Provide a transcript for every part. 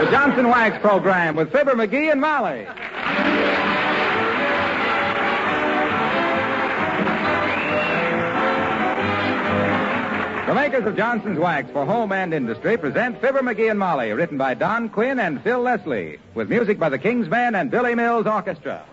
The Johnson Wax Program with Fibber McGee and Molly. The makers of Johnson's Wax for home and industry present Fibber McGee and Molly, written by Don Quinn and Phil Leslie, with music by the King's Men and Billy Mills Orchestra.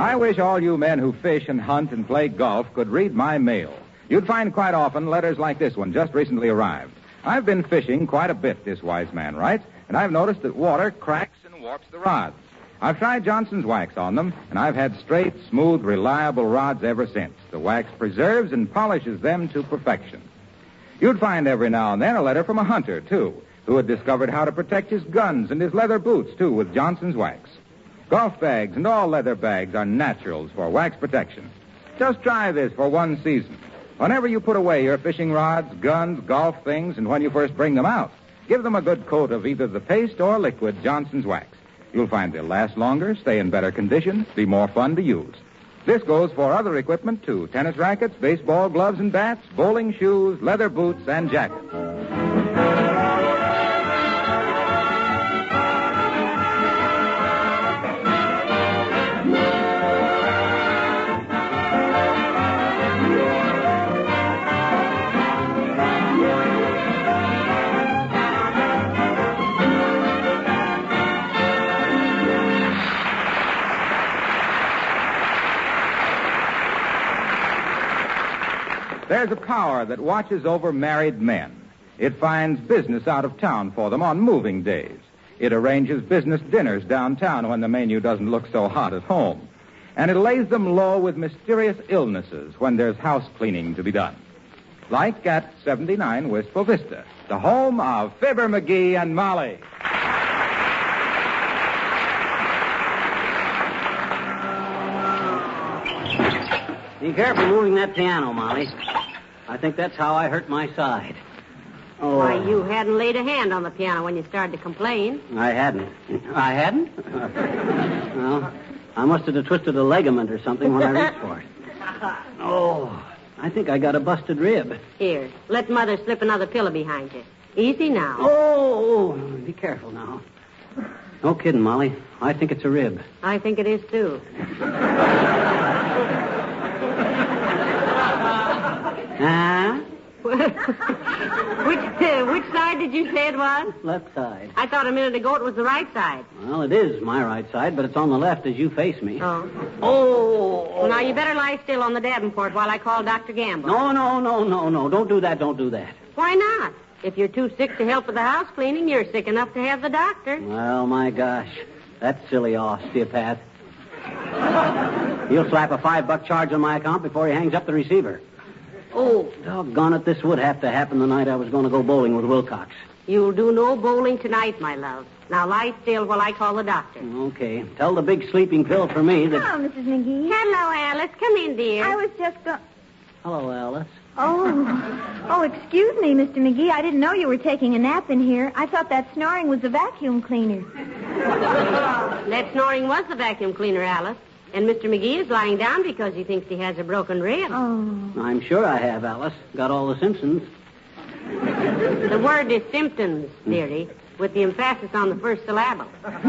I wish all you men who fish and hunt and play golf could read my mail. You'd find quite often letters like this one just recently arrived. I've been fishing quite a bit, this wise man writes, and I've noticed that water cracks and warps the rods. I've tried Johnson's Wax on them, and I've had straight, smooth, reliable rods ever since. The wax preserves and polishes them to perfection. You'd find every now and then a letter from a hunter, too, who had discovered how to protect his guns and his leather boots, too, with Johnson's Wax. Golf bags and all leather bags are naturals for wax protection. Just try this for one season. Whenever you put away your fishing rods, guns, golf things, and when you first bring them out, give them a good coat of either the paste or liquid Johnson's Wax. You'll find they'll last longer, stay in better condition, be more fun to use. This goes for other equipment, too. Tennis rackets, baseball gloves and bats, bowling shoes, leather boots, and jackets. There's a power that watches over married men. It finds business out of town for them on moving days. It arranges business dinners downtown when the menu doesn't look so hot at home. And it lays them low with mysterious illnesses when there's house cleaning to be done. Like at 79 Wistful Vista, the home of Fibber McGee and Molly. Be careful moving that piano, Molly. I think that's how I hurt my side. Oh. Why, you hadn't laid a hand on the piano when you started to complain. I hadn't. I hadn't? Well, I must have twisted a ligament or something when I reached for it. Oh, I think I got a busted rib. Here, let Mother slip another pillow behind you. Easy now. Oh, be careful now. No kidding, Molly. I think it's a rib. I think it is, too. Huh? Which side did you say it was? Left side. I thought a minute ago it was the right side. Well, it is my right side, but it's on the left as you face me. Oh. Oh. Well, now you better lie still on the Davenport while I call Dr. Gamble. No. Don't do that. Why not? If you're too sick to help with the house cleaning, you're sick enough to have the doctor. Well, my gosh. That silly osteopath. He'll slap a $5 charge on my account before he hangs up the receiver. Oh, doggone it, this would have to happen the night I was going to go bowling with Wilcox. You'll do no bowling tonight, my love. Now lie still while I call the doctor. Okay. Tell the big sleeping pill for me that... Hello, Mrs. McGee. Hello, Alice. Come in, dear. I was just Hello, Alice. Oh, excuse me, Mr. McGee. I didn't know you were taking a nap in here. I thought that snoring was the vacuum cleaner. That snoring was the vacuum cleaner, Alice. And Mr. McGee is lying down because he thinks he has a broken rib. Oh. I'm sure I have, Alice. Got all the Simpsons. The word is symptoms, dearie, with the emphasis on the first syllable. Well,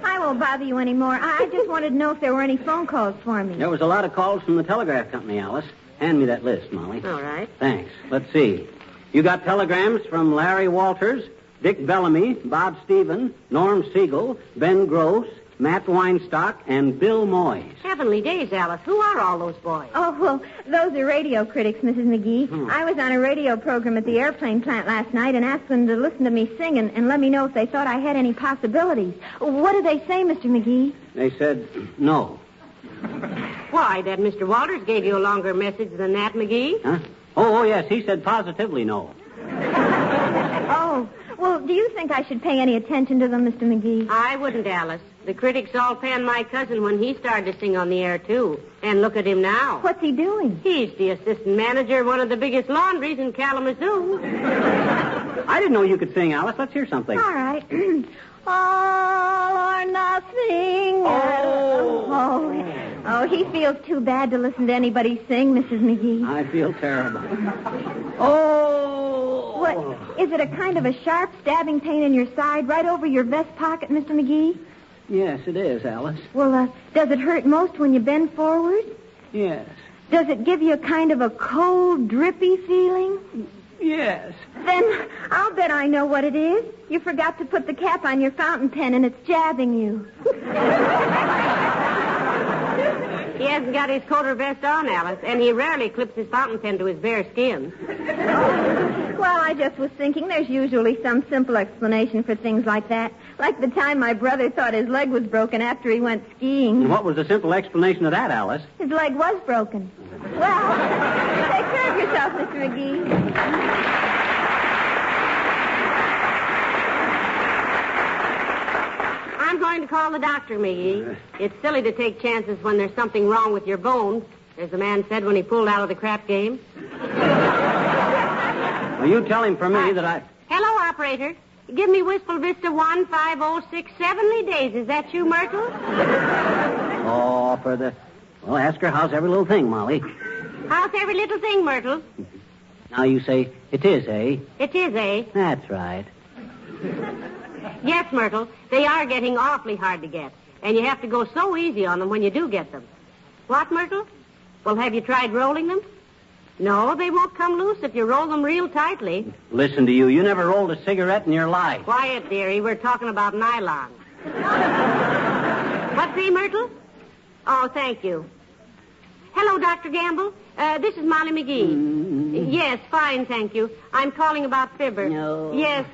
I won't bother you anymore. I just wanted to know if there were any phone calls for me. There was a lot of calls from the telegraph company, Alice. Hand me that list, Molly. All right. Thanks. Let's see. You got telegrams from Larry Walters, Dick Bellamy, Bob Stevens, Norm Siegel, Ben Gross, Matt Weinstock, and Bill Moyes. Heavenly days, Alice. Who are all those boys? Oh, well, those are radio critics, Mrs. McGee. I was on a radio program at the airplane plant last night and asked them to listen to me sing and let me know if they thought I had any possibilities. What did they say, Mr. McGee? They said no. Why, that Mr. Walters gave you a longer message than that, McGee. Huh? Oh, yes, he said positively no. Oh, well, do you think I should pay any attention to them, Mr. McGee? I wouldn't, Alice. The critics all panned my cousin when he started to sing on the air, too. And look at him now. What's he doing? He's the assistant manager of one of the biggest laundries in Kalamazoo. I didn't know you could sing, Alice. Let's hear something. All right. All or nothing. Oh, he feels too bad to listen to anybody sing, Mrs. McGee. I feel terrible. Oh! What? Is it a kind of a sharp stabbing pain in your side right over your vest pocket, Mr. McGee? Yes, it is, Alice. Well, does it hurt most when you bend forward? Yes. Does it give you a kind of a cold, drippy feeling? Yes. Then I'll bet I know what it is. You forgot to put the cap on your fountain pen and it's jabbing you. He hasn't got his coat or vest on, Alice, and he rarely clips his fountain pen to his bare skin. Well, I just was thinking there's usually some simple explanation for things like that. Like the time my brother thought his leg was broken after he went skiing. And what was the simple explanation of that, Alice? His leg was broken. Well, take care of yourself, Mr. McGee. I'm going to call the doctor, McGee. It's silly to take chances when there's something wrong with your bones, as the man said when he pulled out of the crap game. Well, you tell him for me that I... Hello, operator. Give me Wistful Vista 15067 days. Is that you, Myrtle? Oh, for the... Well, ask her how's every little thing, Molly. How's every little thing, Myrtle? Now you say, it is, eh? It is, eh? That's right. Yes, Myrtle. They are getting awfully hard to get. And you have to go so easy on them when you do get them. What, Myrtle? Well, have you tried rolling them? No, they won't come loose if you roll them real tightly. Listen to you. You never rolled a cigarette in your life. Quiet, dearie. We're talking about nylon. What's the, Myrtle? Oh, thank you. Hello, Dr. Gamble. This is Molly McGee. Yes, fine, thank you. I'm calling about Fibber. No. Yes,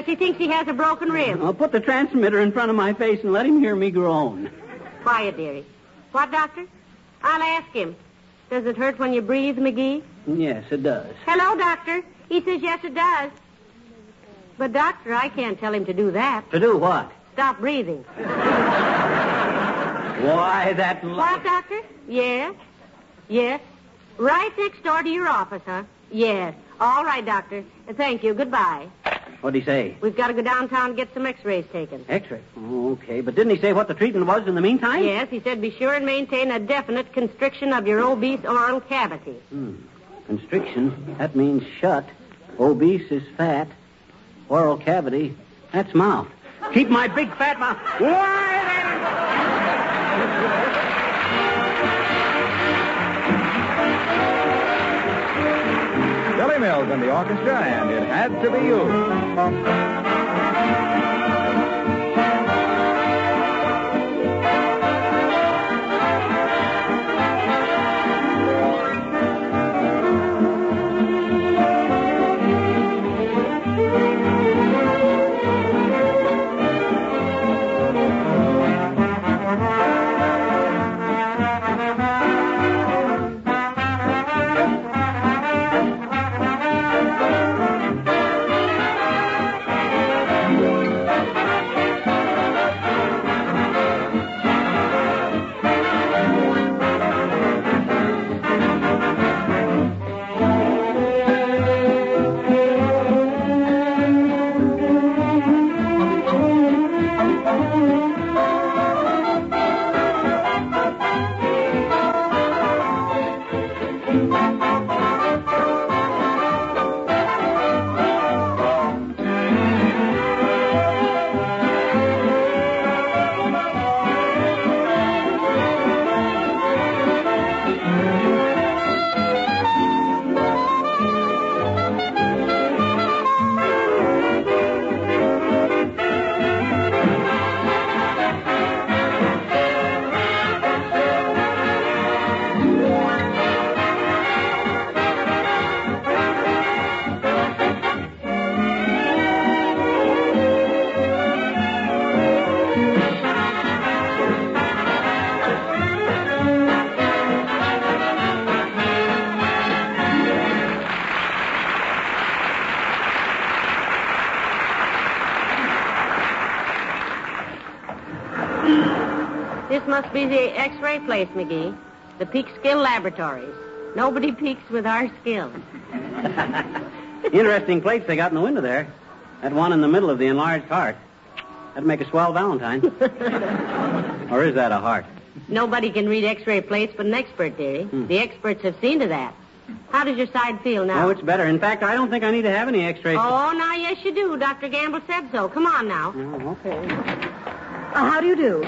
he thinks he has a broken rib. I'll put the transmitter in front of my face and let him hear me groan. Quiet, dearie. What, Doctor? I'll ask him. Does it hurt when you breathe, McGee? Yes, it does. Hello, Doctor. He says yes, it does. But, Doctor, I can't tell him to do that. To do what? Stop breathing. Why, that... What, Doctor? Yes. Yes. Right next door to your office, huh? Yes. All right, Doctor. Thank you. Goodbye. What'd he say? We've got to go downtown and get some x-rays taken. X-ray? Oh, okay. But didn't he say what the treatment was in the meantime? Yes, he said be sure and maintain a definite constriction of your obese oral cavity. Constriction? That means shut. Obese is fat. Oral cavity, that's mouth. Keep my big fat mouth. Why, Billy Mills and the orchestra, and It Had to Be You. Must be the X-ray place, McGee. The Peak Skill Laboratories. Nobody peaks with our skill. Interesting plates they got in the window there. That one in the middle of the enlarged heart. That'd make a swell Valentine. Or is that a heart? Nobody can read X-ray plates but an expert, dearie. The experts have seen to that. How does your side feel now? Oh, it's better. In fact, I don't think I need to have any X-rays. Oh, now, yes, you do. Dr. Gamble said so. Come on now. Oh, okay. How do you do?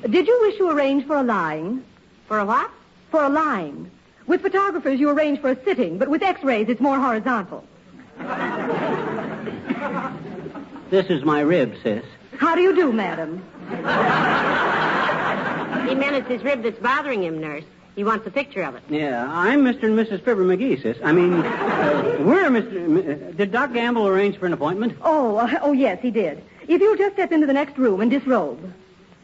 Did you wish to arrange for a line? For a what? For a line. With photographers, you arrange for a sitting, but with X-rays, it's more horizontal. This is my rib, sis. How do you do, madam? He meant it's his rib that's bothering him, nurse. He wants a picture of it. Yeah, I'm Mr. and Mrs. Fibber McGee, sis. I mean, we're Mr. Did Doc Gamble arrange for an appointment? Oh, yes, he did. If you'll just step into the next room and disrobe.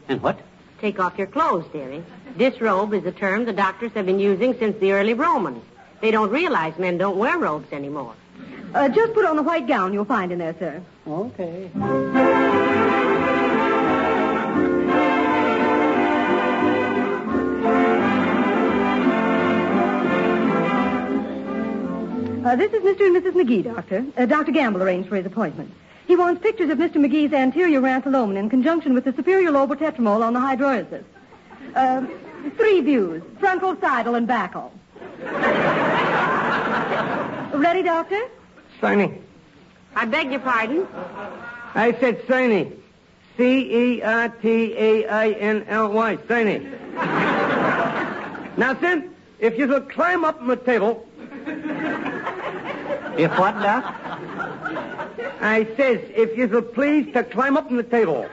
And what? Take off your clothes, dearie. Disrobe is a term the doctors have been using since the early Romans. They don't realize men don't wear robes anymore. Just put on the white gown you'll find in there, sir. Okay. This is Mr. and Mrs. McGee, Doctor. Dr. Gamble arranged for his appointment. He wants pictures of Mr. McGee's anterior rantholomen in conjunction with the superior lobar tetramole on the hydrolysis. 3 views, frontal, sidal, and backal. Ready, Doctor? Signy. I beg your pardon? I said Signy. Certainly. Signy. Now, then, if you'll climb up on the table... If what, Doc? I says, if you'll please to climb up on the table.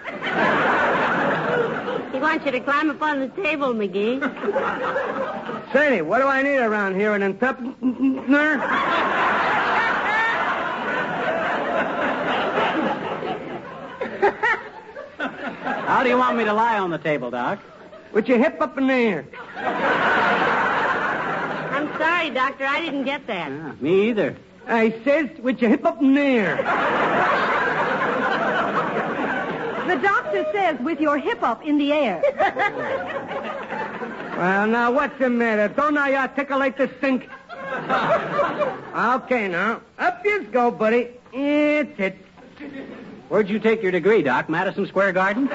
He wants you to climb up on the table, McGee. Signy, what do I need around here? An interpreter? How do you want me to lie on the table, Doc? With your hip up in the air. I'm sorry, Doctor. I didn't get that. Yeah, me either. I says, with your hip up in the air. The doctor says with your hip up in the air. Well, now, what's the matter? Don't I articulate the stink? Okay, now. Up you go, buddy. It's it. Where'd you take your degree, Doc? Madison Square Garden?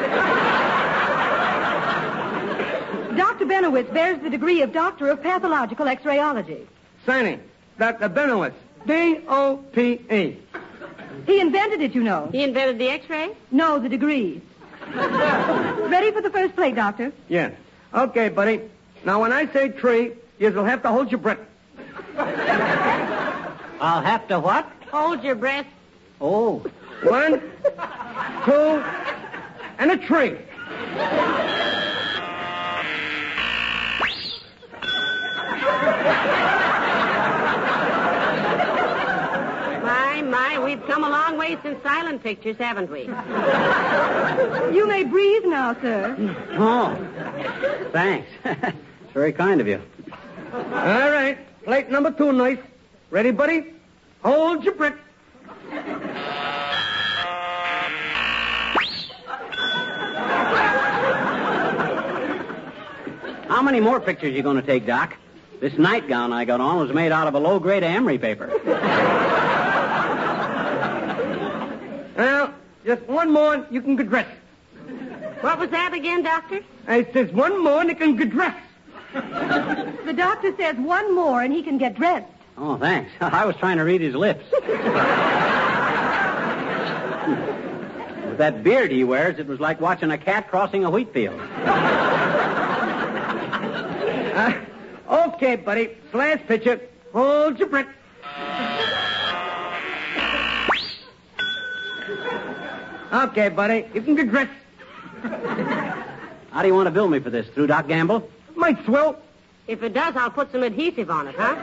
Dr. Benowitz bears the degree of Doctor of Pathological X-rayology. Signing. Dr. Benowitz. D-O-P-E. He invented it, you know. He invented the X-ray? No, the degrees. Ready for the first plate, Doctor? Yeah. Okay, buddy. Now, when I say tree, you'll have to hold your breath. I'll have to what? Hold your breath. Oh. 1, 2, and a tree. My, we've come a long way since silent pictures, haven't we? You may breathe now, sir. Oh. Thanks. It's very kind of you. All right. Plate number 2, nice. Ready, buddy? Hold your breath. How many more pictures are you going to take, Doc? This nightgown I got on was made out of a low-grade emery paper. Well, just one more, you can get dressed. What was that again, Doctor? I says one more, and you can get dressed. The doctor says one more and he can get dressed. Oh, thanks. I was trying to read his lips. With that beard he wears, it was like watching a cat crossing a wheat field. Okay, buddy. Last picture. Hold your breath. Okay, buddy. You can get dressed. How do you want to bill me for this? Through Doc Gamble? Might swell. If it does, I'll put some adhesive on it, huh?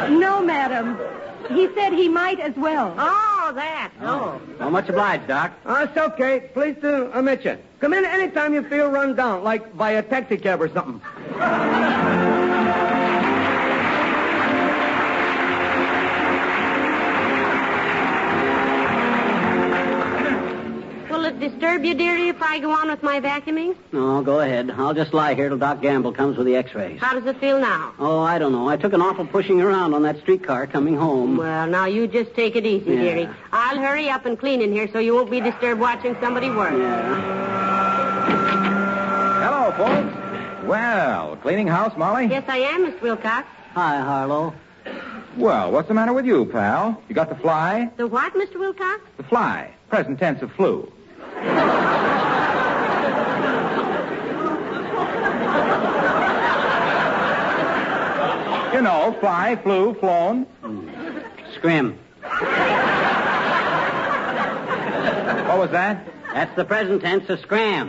No, madam. He said he might as well. Oh, that. Oh. Well, much obliged, Doc. It's okay. Please do omit you. Come in anytime you feel run down, like by a taxi cab or something. Well, it disturb you, dearie, if I go on with my vacuuming? No, go ahead. I'll just lie here till Doc Gamble comes with the x-rays. How does it feel now? Oh, I don't know. I took an awful pushing around on that streetcar coming home. Well, now you just take it easy, Yeah. dearie. I'll hurry up and clean in here so you won't be disturbed watching somebody work. Yeah. Hello, folks. Well, cleaning house, Molly? Yes, I am, Mr. Wilcox. Hi, Harlow. Well, what's the matter with you, pal? You got the fly? The what, Mr. Wilcox? The fly. Present tense of flu. You know, fly, flew, flown. Scrim. What was that? That's the present tense of scram.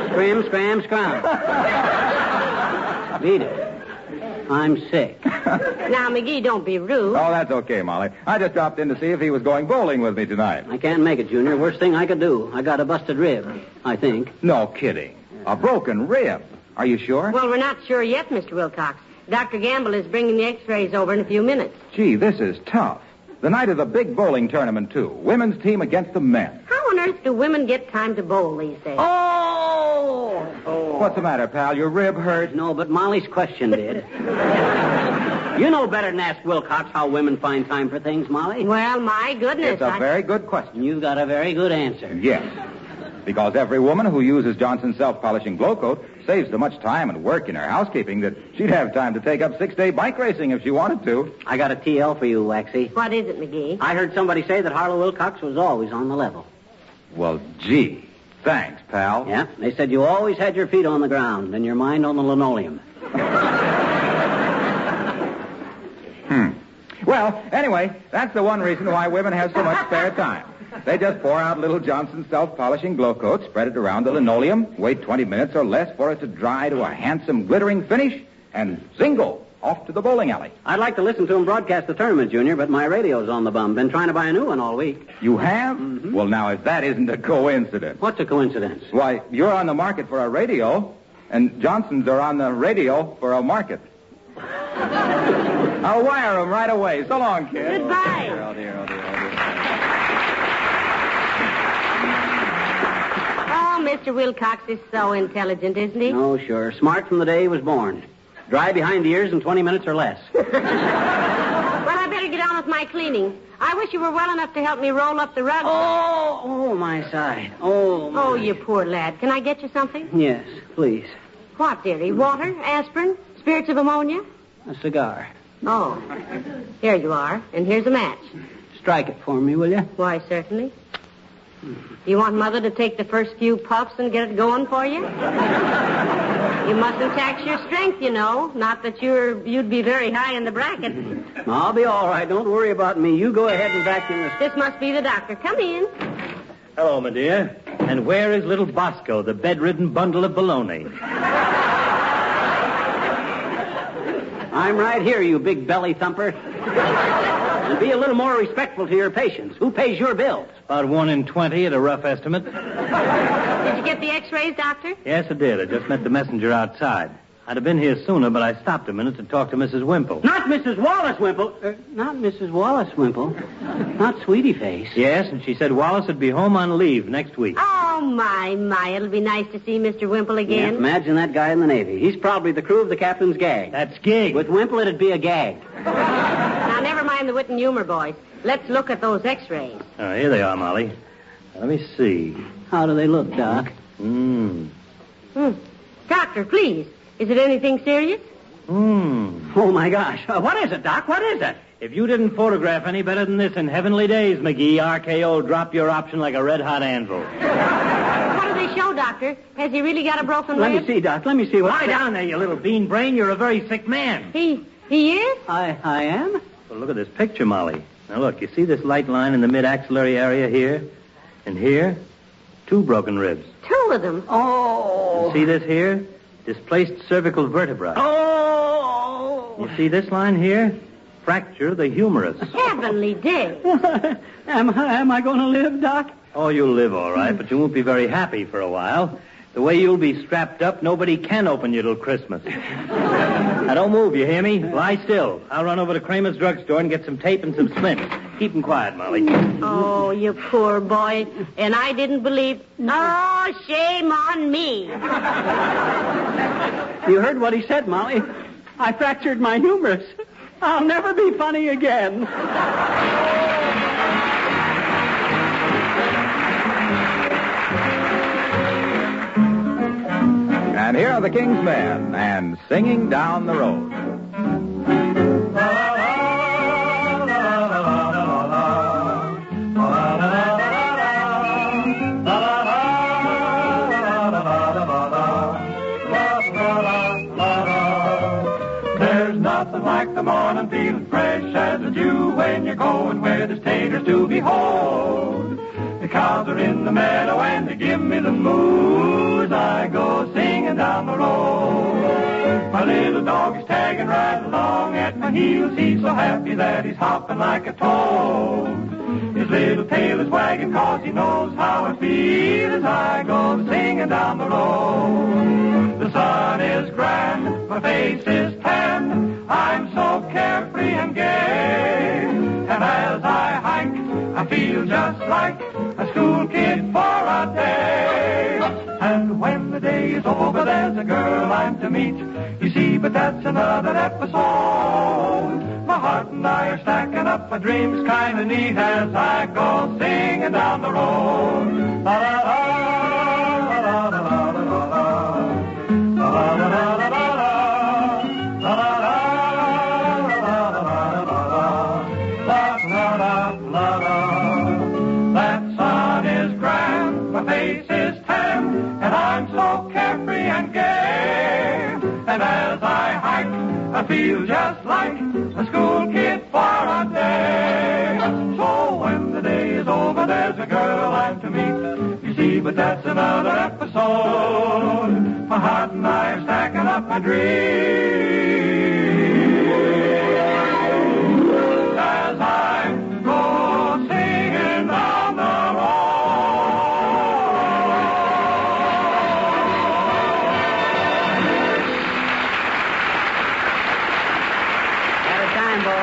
Scrim, scram, scrum. Beat it. I'm sick. Now, McGee, don't be rude. Oh, that's okay, Molly. I just dropped in to see if he was going bowling with me tonight. I can't make it, Junior. Worst thing I could do. I got a busted rib, I think. No kidding. A broken rib. Are you sure? Well, we're not sure yet, Mr. Wilcox. Dr. Gamble is bringing the x-rays over in a few minutes. Gee, this is tough. The night of the big bowling tournament, too. Women's team against the men. How on earth do women get time to bowl these days? Oh! What's the matter, pal? Your rib hurt? No, but Molly's question did. You know better than ask Wilcox how women find time for things, Molly. Well, my goodness. It's a very good question. You've got a very good answer. Yes. Because every woman who uses Johnson's self-polishing glow coat saves so much time and work in her housekeeping that she'd have time to take up 6-day bike racing if she wanted to. I got a TL for you, Waxy. What is it, McGee? I heard somebody say that Harlow Wilcox was always on the level. Well, gee. Thanks, pal. Yeah, they said you always had your feet on the ground and your mind on the linoleum. Well, anyway, that's the one reason why women have so much spare time. They just pour out little Johnson's self-polishing glow coat, spread it around the linoleum, wait 20 minutes or less for it to dry to a handsome, glittering finish, and zingo, off to the bowling alley. I'd like to listen to him broadcast the tournament, Junior, but my radio's on the bum. Been trying to buy a new one all week. You have? Mm-hmm. Well, now, if that isn't a coincidence. What's a coincidence? Why, you're on the market for a radio, and Johnson's are on the radio for a market. I'll wire them right away. So long, kid. Goodbye. Oh, dear, oh, dear, oh, dear. Oh, Mr. Wilcox is so intelligent, isn't he? Oh, sure. Smart from the day he was born. Dry behind the ears in 20 minutes or less. Well, I better get on with my cleaning. I wish you were well enough to help me roll up the rug. Oh, my side. Oh, my. Oh, you poor lad. Can I get you something? Yes, please. What, dearie? Water? Aspirin? Spirits of ammonia? A cigar. Oh. Here you are. And here's a match. Strike it for me, will you? Why, certainly. You want Mother to take the first few puffs and get it going for you? You mustn't tax your strength, you know. Not that you'd be very high in the bracket. I'll be all right. Don't worry about me. You go ahead and vacuum this. This must be the doctor. Come in. Hello, my dear. And where is little Bosco, the bedridden bundle of baloney? I'm right here, you big belly thumper. And be a little more respectful to your patients. Who pays your bills? About 1 in 20 at a rough estimate. Did you get the x-rays, doctor? Yes, I did. I just met the messenger outside. I'd have been here sooner, but I stopped a minute to talk to Mrs. Wimple. Not Mrs. Wallace Wimple. Not Mrs. Wallace Wimple. Not Sweetie Face. Yes, and she said Wallace would be home on leave next week. Oh, my. It'll be nice to see Mr. Wimple again. Yes, imagine that guy in the Navy. He's probably the crew of the captain's gag. That's gig. With Wimple, it'd be a gag. Now, never mind the wit and humor, boys. Let's look at those x-rays. Oh, here they are, Molly. Let me see. How do they look, Doc? Doctor, please. Is it anything serious? Oh, my gosh. What is it, Doc? What is it? If you didn't photograph any better than this in heavenly days, McGee, RKO drop your option like a red-hot anvil. What do they show, Doctor? Has he really got a broken Let rib? me see, Doc. Let me see what... Lie down there, you little bean brain. You're a very sick man. He is? I am? Well, look at this picture, Molly. Now, look, you see this light line in the mid-axillary area here? And here? 2 broken ribs. 2 of them. Oh. See this here? Displaced cervical vertebra. Oh. You see this line here? Fracture the humerus. Heavenly day. Am I going to live, Doc? Oh, you'll live all right, but you won't be very happy for a while. The way you'll be strapped up, nobody can open you till Christmas. Now, don't move, you hear me? Lie still. I'll run over to Kramer's drugstore and get some tape and some splints. Keep him quiet, Molly. Oh, you poor boy. And I didn't believe... Oh, shame on me. You heard what he said, Molly. I fractured my humerus. I'll never be funny again. And here are the King's Men and Singing Down the Road. There's nothing like the morning feeling fresh as a dew when you're going where there's taters to behold. The cows are in the meadow and they give me the mood. I go singing down the road. My little dog is tagging right along at my heels. He's so happy that he's hopping like a toad. His little tail is wagging 'cause he knows how I feel as I go singing down the road. The sun is grand, my face is tan. I'm so carefree and gay. And as I hike, I feel just like a school kid for a day. And when the day is over, there's a girl I'm to meet. You see, but that's another episode. My heart and I are stacking up, my dreams kind of neat as I go singing down the road. La la la la la la la la la la la la la la. That sun is grand, my face is tan, and I'm so carefree and gay. And as I hike, I feel just like a school kid for a day. So when the day is over, there's a girl I'm to meet. You see, but that's another episode. My heart and I are stacking up my dreams. As I go singing down the At a time, Bo.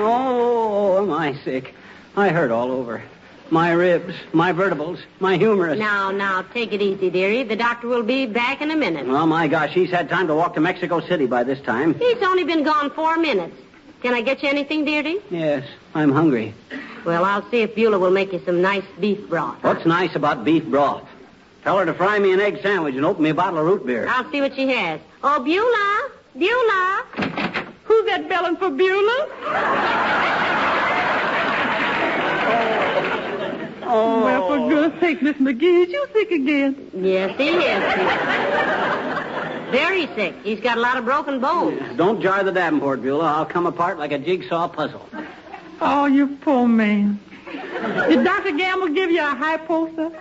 Oh, am I sick? I hurt all over. My ribs, my vertebrae, my humerus. Now, take it easy, dearie. The doctor will be back in a minute. Oh, my gosh, he's had time to walk to Mexico City by this time. He's only been gone 4 minutes. Can I get you anything, dearie? Yes, I'm hungry. Well, I'll see if Beulah will make you some nice beef broth. What's nice about beef broth? Tell her to fry me an egg sandwich and open me a bottle of root beer. I'll see what she has. Oh, Beulah! Beulah! Who's that belling for Beulah? Oh. Well, for goodness sake, Miss McGee, is you sick again? Yes, he is. Very sick. He's got a lot of broken bones. Don't jar the Davenport, Beulah. I'll come apart like a jigsaw puzzle. Oh, you poor man. Did Dr. Gamble give you a hypo, sir?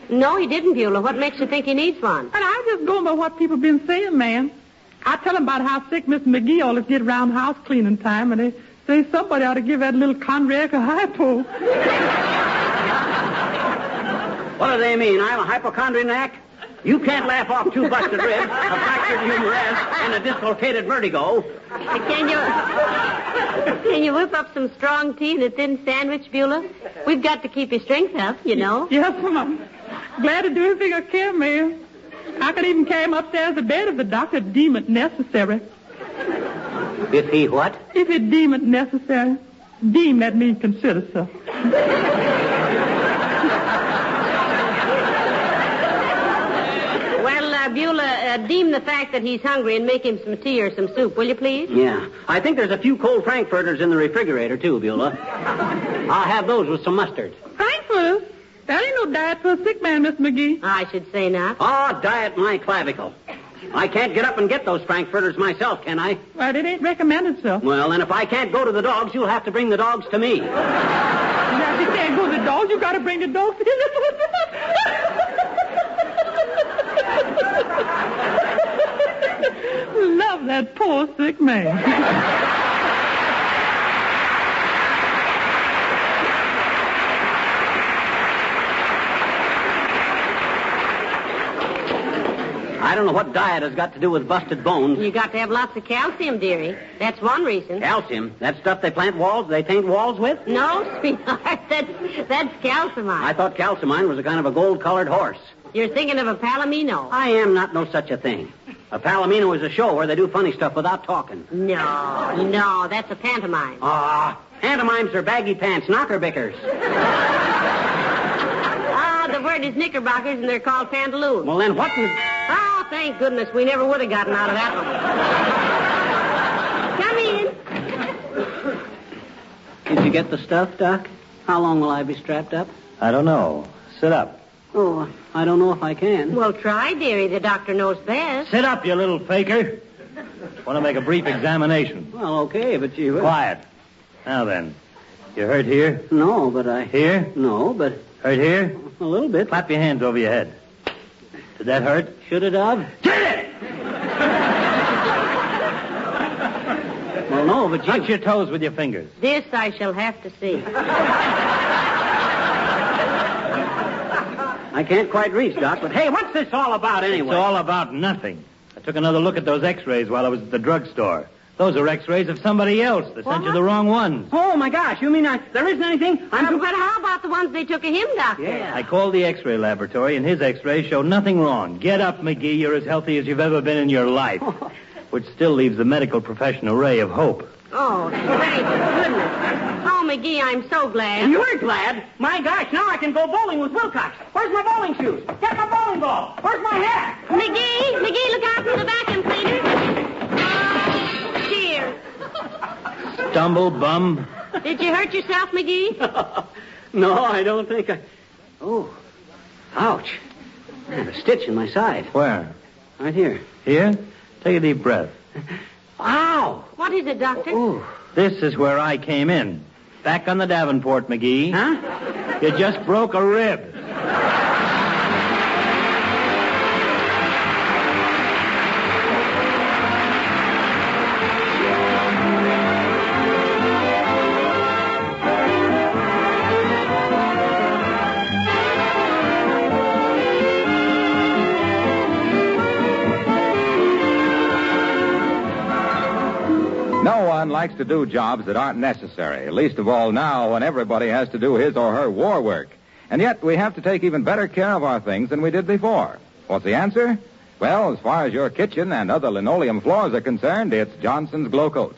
No, he didn't, Beulah. What makes you think he needs one? And I'm just going by what people been saying, man. I tell them about how sick Miss McGee always get around house cleaning time, and they say somebody ought to give that little Conrack a hypo. What do they mean? I'm a hypochondriac? You can't laugh off 2 busted ribs, a fractured humerus, and a dislocated vertigo. Can you whip up some strong tea and a thin sandwich, Beulah? We've got to keep your strength up, you know. Yes, I'm glad to do anything I can, ma'am. I could even carry him upstairs to bed if the doctor deem it necessary. If he what? If he deem it necessary. Deem, that means consider, sir. Well, Beulah, deem the fact that he's hungry and make him some tea or some soup, will you please? Yeah. I think there's a few cold frankfurters in the refrigerator, too, Beulah. I'll have those with some mustard. Frankfurters? That ain't no diet for a sick man, Miss McGee. I should say not. Oh, diet my clavicle. I can't get up and get those frankfurters myself, can I? Well, it ain't recommended, sir. Well, then if I can't go to the dogs, you'll have to bring the dogs to me. Now, if you can't go to the dogs, you got to bring the dogs to Love that poor sick man. I don't know what diet has got to do with busted bones. You got to have lots of calcium, dearie. That's one reason. Calcium? That stuff they paint walls with? No, sweetheart. That's calcimine. I thought calcimine was a kind of a gold-colored horse. You're thinking of a palomino. I am not no such a thing. A palomino is a show where they do funny stuff without talking. No, that's a pantomime. Pantomimes are baggy pants, knickerbickers. The word is knickerbockers, and they're called pantaloons. Well, then what in... Oh, thank goodness. We never would have gotten out of that one. Come in. Did you get the stuff, Doc? How long will I be strapped up? I don't know. Sit up. Oh, I don't know if I can. Well, try, dearie. The doctor knows best. Sit up, you little faker. Want to make a brief examination. Well, okay, but you... Quiet. Now then, you hurt here? No, but I... Here? No, but... Hurt here? A little bit. Clap your hands over your head. Did that hurt? Should it have? Did it! Well, no, but you... Touch your toes with your fingers. This I shall have to see. I can't quite reach, Doc, but hey, what's this all about anyway? It's all about nothing. I took another look at those x-rays while I was at the drugstore. Those are x-rays of somebody else. They sent you the wrong ones. Oh, my gosh, you mean there isn't anything? But how about the ones they took of him, Doctor? Yeah. I called the x-ray laboratory, and his x-rays showed nothing wrong. Get up, McGee. You're as healthy as you've ever been in your life. Which still leaves the medical profession a ray of hope. Oh, thank goodness. Oh, McGee, I'm so glad. You're glad? My gosh, now I can go bowling with Wilcox. Where's my bowling shoes? Get my bowling ball. Where's my hat? McGee, look out for the vacuum cleaner. Cheers. Stumble, bum. Did you hurt yourself, McGee? No, I don't think I... Oh, ouch. I have a stitch in my side. Where? Right here. Here? Take a deep breath. Ow! What is it, Doctor? Oh. This is where I came in. Back on the Davenport, McGee. Huh? You just broke a rib. No one likes to do jobs that aren't necessary, least of all now when everybody has to do his or her war work. And yet we have to take even better care of our things than we did before. What's the answer? Well, as far as your kitchen and other linoleum floors are concerned, it's Johnson's Glow Coat.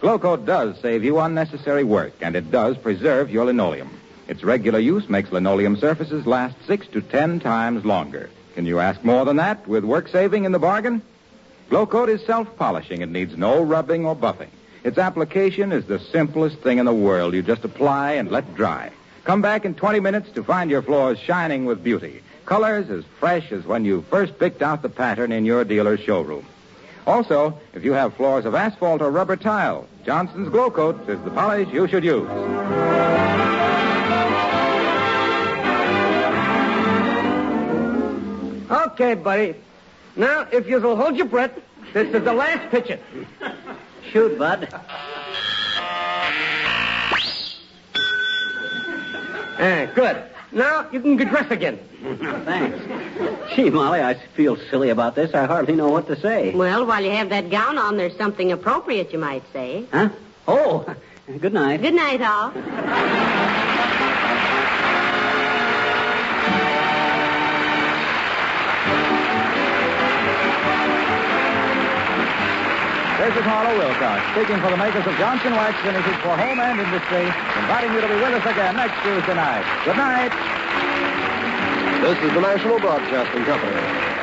Glow Coat does save you unnecessary work, and it does preserve your linoleum. Its regular use makes linoleum surfaces last 6 to 10 times longer. Can you ask more than that with work saving in the bargain? Glow Coat is self-polishing. It needs no rubbing or buffing. Its application is the simplest thing in the world. You just apply and let dry. Come back in 20 minutes to find your floors shining with beauty. Colors as fresh as when you first picked out the pattern in your dealer's showroom. Also, if you have floors of asphalt or rubber tile, Johnson's Glow Coat is the polish you should use. Okay, buddy. Now, if you'll hold your breath, this is the last pitch it. Shoot, Bud. Good. Now, you can get dressed again. Thanks. Gee, Molly, I feel silly about this. I hardly know what to say. Well, while you have that gown on, there's something appropriate, you might say. Huh? Oh, good night. Good night, all. This is Harlow Wilcox, speaking for the makers of Johnson Wax Finishes for home and industry, inviting you to be with us again next Tuesday night. Good night. This is the National Broadcasting Company.